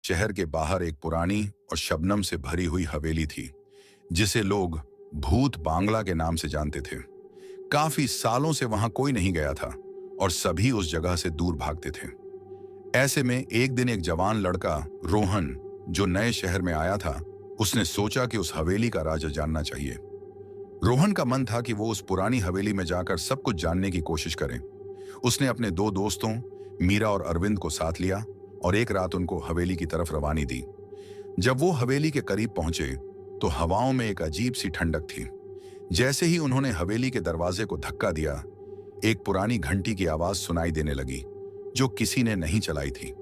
शहर के बाहर एक पुरानी और शबनम से भरी हुई हवेली थी, जिसे लोग भूत बांग्ला के नाम से जानते थे। काफी सालों से वहां कोई नहीं गया था और सभी उस जगह से दूर भागते थे। ऐसे में एक दिन एक जवान लड़का रोहन, जो नए शहर में आया था, उसने सोचा कि उस हवेली का राज जानना चाहिए। रोहन का मन था कि वो उस पुरानी हवेली में जाकर सब कुछ जानने की कोशिश करे। उसने अपने दो दोस्तों मीरा और अरविंद को साथ लिया और एक रात उनको हवेली की तरफ रवानी दी। जब वो हवेली के करीब पहुंचे तो हवाओं में एक अजीब सी ठंडक थी। जैसे ही उन्होंने हवेली के दरवाजे को धक्का दिया, एक पुरानी घंटी की आवाज सुनाई देने लगी, जो किसी ने नहीं चलाई थी।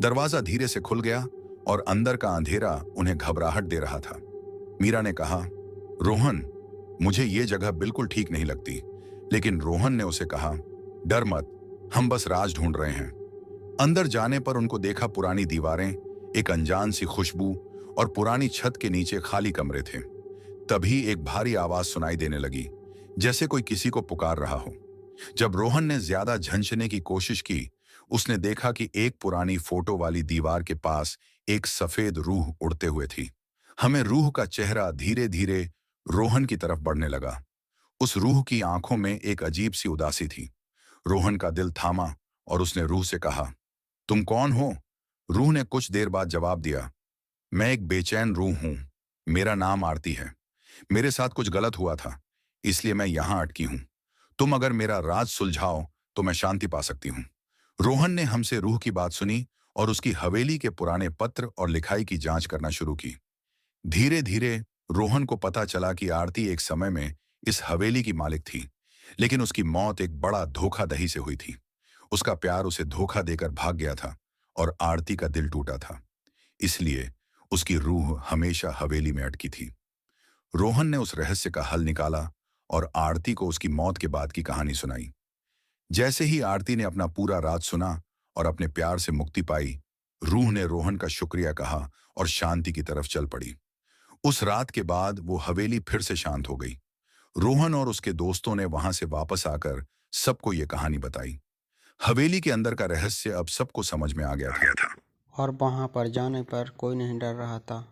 दरवाजा धीरे से खुल गया और अंदर का अंधेरा उन्हें घबराहट दे रहा था। मीरा ने कहा, रोहन, मुझे ये जगह बिल्कुल ठीक नहीं लगती। लेकिन रोहन ने उसे कहा, डर मत, हम बस राज ढूंढ रहे हैं। अंदर जाने पर उनको देखा पुरानी दीवारें, एक अनजान सी खुशबू और पुरानी छत के नीचे खाली कमरे थे। तभी एक भारी आवाज सुनाई देने लगी, जैसे कोई किसी को पुकार रहा हो। जब रोहन ने ज्यादा झंझने की कोशिश की, उसने देखा कि एक पुरानी फोटो वाली दीवार के पास एक सफेद रूह उड़ते हुए थी। हमें रूह का चेहरा धीरे धीरे रोहन की तरफ बढ़ने लगा। उस रूह की आंखों में एक अजीब सी उदासी थी। रोहन का दिल थामा और उसने रूह से कहा, तुम कौन हो? रूह ने कुछ देर बाद जवाब दिया, मैं एक बेचैन रूह हूं। मेरा नाम आरती है। मेरे साथ कुछ गलत हुआ था, इसलिए मैं यहां अटकी हूं। तुम अगर मेरा राज सुलझाओ तो मैं शांति पा सकती हूं। रोहन ने हमसे रूह की बात सुनी और उसकी हवेली के पुराने पत्र और लिखाई की जांच करना शुरू की। धीरे धीरे रोहन को पता चला कि आरती एक समय में इस हवेली की मालिक थी, लेकिन उसकी मौत एक बड़ा धोखाधड़ी से हुई थी। उसका प्यार उसे धोखा देकर भाग गया था और आरती का दिल टूटा था। इसलिए उसकी रूह हमेशा हवेली में अटकी थी। रोहन ने उस रहस्य का हल निकाला और आरती को उसकी मौत के बाद की कहानी सुनाई। जैसे ही आरती ने अपना पूरा राज सुना और अपने प्यार से मुक्ति पाई, रूह ने रोहन का शुक्रिया कहा और शांति की तरफ चल पड़ी। उस रात के बाद वो हवेली फिर से शांत हो गई। रोहन और उसके दोस्तों ने वहां से वापस आकर सबको ये कहानी बताई। हवेली के अंदर का रहस्य अब सबको समझ में आ गया था। और वहाँ पर जाने पर कोई नहीं डर रहा था।